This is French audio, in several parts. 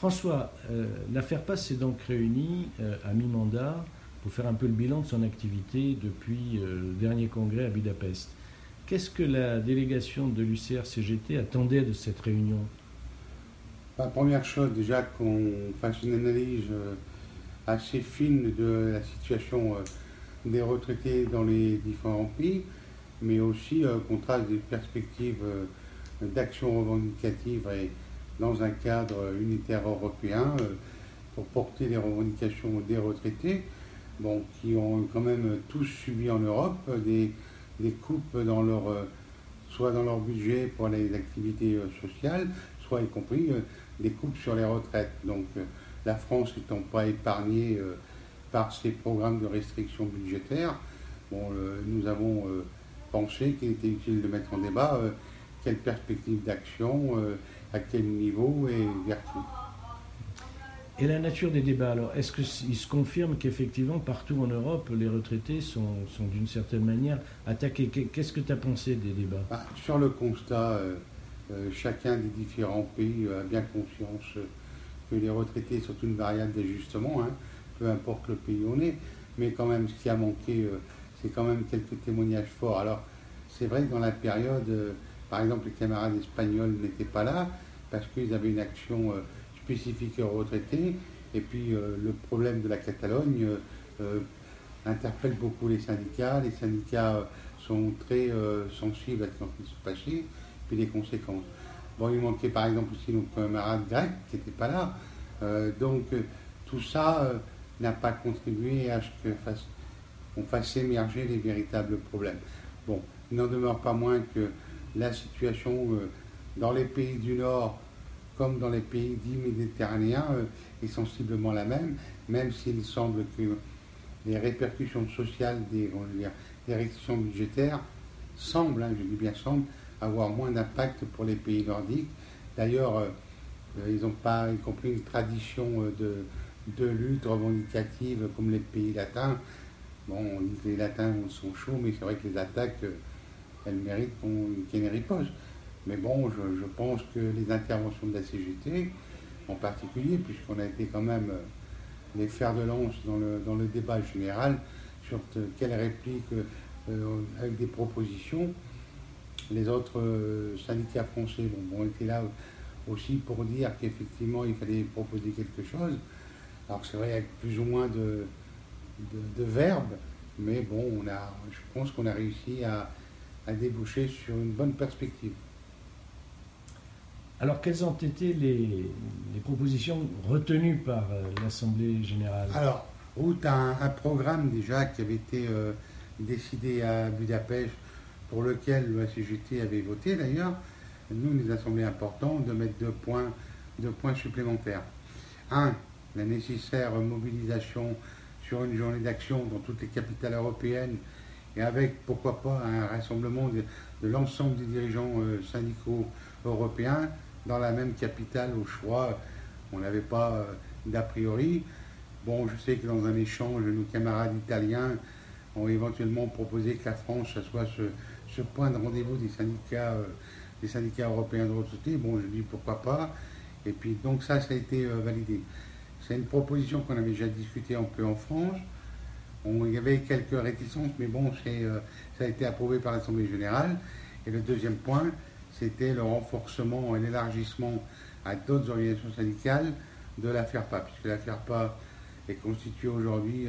François, la FERPA s'est donc réunie à mi-mandat pour faire un peu le bilan de son activité depuis le dernier congrès à Budapest. Qu'est-ce que la délégation de l'UCR-CGT attendait de cette réunion? Première chose, déjà qu'on fasse une analyse assez fine de la situation des retraités dans les différents pays, mais aussi qu'on trace des perspectives d'action revendicative et dans un cadre unitaire européen pour porter les revendications des retraités, qui ont quand même tous subi en Europe des coupes dans soit dans leur budget pour les activités sociales, soit y compris des coupes sur les retraites. Donc la France n'étant pas épargnée par ces programmes de restriction budgétaire, nous avons pensé qu'il était utile de mettre en débat quelle perspective d'action, à quel niveau et vers qui. Et la nature des débats, alors, est-ce qu'il se confirme qu'effectivement, partout en Europe, les retraités sont d'une certaine manière attaqués? Qu'est-ce que tu as pensé des débats? Sur le constat, chacun des différents pays a bien conscience que les retraités sont une variable d'ajustement, peu importe le pays où on est, mais quand même, ce qui a manqué, c'est quand même quelques témoignages forts. Alors, c'est vrai que dans la période, par exemple, les camarades espagnols n'étaient pas là, parce qu'ils avaient une action spécifique aux retraités, et puis le problème de la Catalogne interpelle beaucoup les syndicats sont très sensibles à ce qui se passait, puis les conséquences. Il manquait par exemple aussi nos camarades grecs qui n'étaient pas là, donc tout ça n'a pas contribué à ce qu'on fasse émerger les véritables problèmes. Il n'en demeure pas moins que la situation dans les pays du Nord comme dans les pays dits méditerranéens est sensiblement la même s'il semble que les répercussions sociales des restrictions budgétaires semblent, je dis bien semblent, avoir moins d'impact pour les pays nordiques. D'ailleurs, ils n'ont pas y compris une tradition de lutte revendicative comme les pays latins. On dit que les latins sont chauds, mais c'est vrai que les attaques, elles méritent qu'il y ait une riposte. Mais je pense que les interventions de la CGT, en particulier, puisqu'on a été quand même les fers de lance dans le débat général sur quelle réplique avec des propositions, les autres syndicats français étaient là aussi pour dire qu'effectivement il fallait proposer quelque chose. Alors c'est vrai avec plus ou moins de verbes, mais je pense qu'on a réussi à déboucher sur une bonne perspective. Alors, quelles ont été les propositions retenues par l'Assemblée générale? Alors, tu as un programme déjà qui avait été décidé à Budapest, pour lequel la CGT avait voté d'ailleurs. Nous, il nous a semblé important de mettre deux points supplémentaires. Un, la nécessaire mobilisation sur une journée d'action dans toutes les capitales européennes et avec, pourquoi pas, un rassemblement de l'ensemble des dirigeants syndicaux européens dans la même capitale au choix. On n'avait pas d'a priori. Je sais que dans un échange, nos camarades italiens ont éventuellement proposé que la France soit ce point de rendez-vous des syndicats européens de retraités. Je dis pourquoi pas. Et puis donc ça a été validé. C'est une proposition qu'on avait déjà discutée un peu en France. Il y avait quelques réticences, mais ça a été approuvé par l'Assemblée générale. Et le deuxième point, c'était le renforcement et l'élargissement à d'autres organisations syndicales de la FERPA, puisque la FERPA est constituée aujourd'hui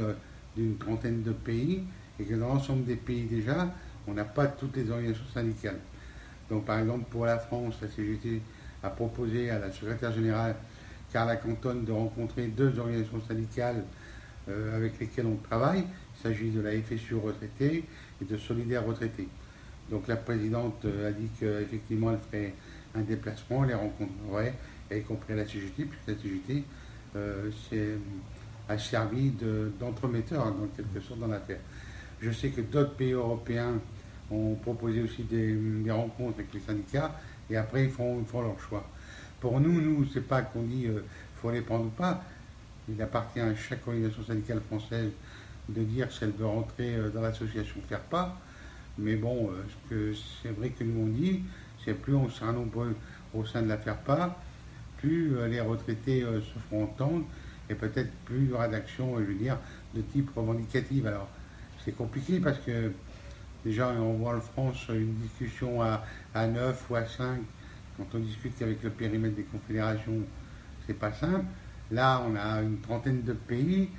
d'une trentaine de pays, et que dans l'ensemble des pays déjà, on n'a pas toutes les organisations syndicales. Donc par exemple pour la France, la CGT a proposé à la secrétaire générale Carla Canton de rencontrer deux organisations syndicales avec lesquelles on travaille. Il s'agit de la FSU retraitée et de Solidaires retraités. Donc la présidente a dit qu'effectivement elle ferait un déplacement, elle les rencontrerait, y compris la CGT, puisque la CGT a servi d'entremetteur dans quelque sorte dans l'affaire. Je sais que d'autres pays européens ont proposé aussi des rencontres avec les syndicats et après ils font leur choix. Pour nous, c'est pas qu'on dit faut les prendre ou pas. Il appartient à chaque organisation syndicale française de dire si elle veut rentrer dans l'association FERPA. Mais ce que c'est vrai que nous on dit, c'est plus on sera nombreux au sein de la FERPA, plus les retraités se feront entendre et peut-être plus il y aura d'actions, je veux dire, de type revendicative. Alors, c'est compliqué parce que déjà, on voit en France une discussion à 9 ou à 5. Quand on discute avec le périmètre des confédérations, c'est pas simple. Là, on a une trentaine de pays.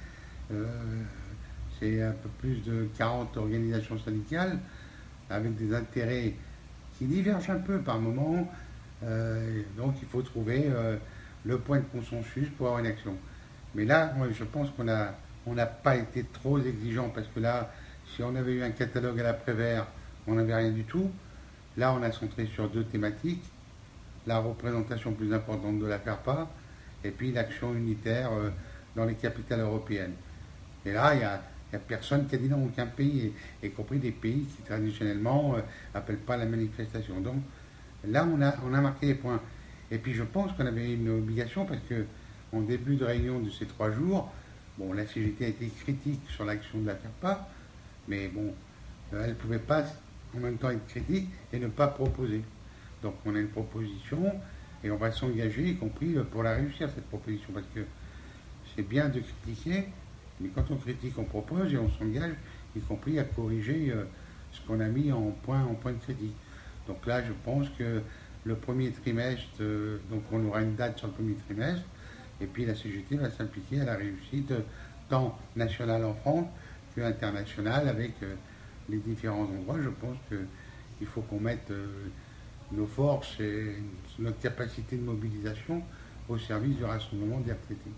C'est un peu plus de 40 organisations syndicales avec des intérêts qui divergent un peu par moment. Donc il faut trouver le point de consensus pour avoir une action. Mais là, moi, je pense qu'on n'a pas été trop exigeant parce que là, si on avait eu un catalogue à l'après-vert, on n'avait rien du tout. Là, on a centré sur 2 thématiques, la représentation plus importante de la FERPA et puis l'action unitaire dans les capitales européennes. Et là, il n'y a personne qui a dit non, aucun pays, y compris des pays qui traditionnellement n'appellent pas la manifestation. Donc là, on a marqué les points. Et puis je pense qu'on avait une obligation parce que en début de réunion de ces 3 jours, bon, la CGT a été critique sur l'action de la FERPA, mais bon, elle ne pouvait pas en même temps être critique et ne pas proposer. Donc on a une proposition et on va s'engager, y compris pour la réussir, cette proposition, parce que c'est bien de critiquer, mais quand on critique, on propose et on s'engage, y compris à corriger ce qu'on a mis en point de critique. Donc là, je pense que le premier trimestre, donc on aura une date sur le premier trimestre, et puis la CGT va s'impliquer à la réussite tant nationale en France que internationale avec les différents endroits. Je pense qu'il faut qu'on mette nos forces et notre capacité de mobilisation au service du rassemblement des retraités.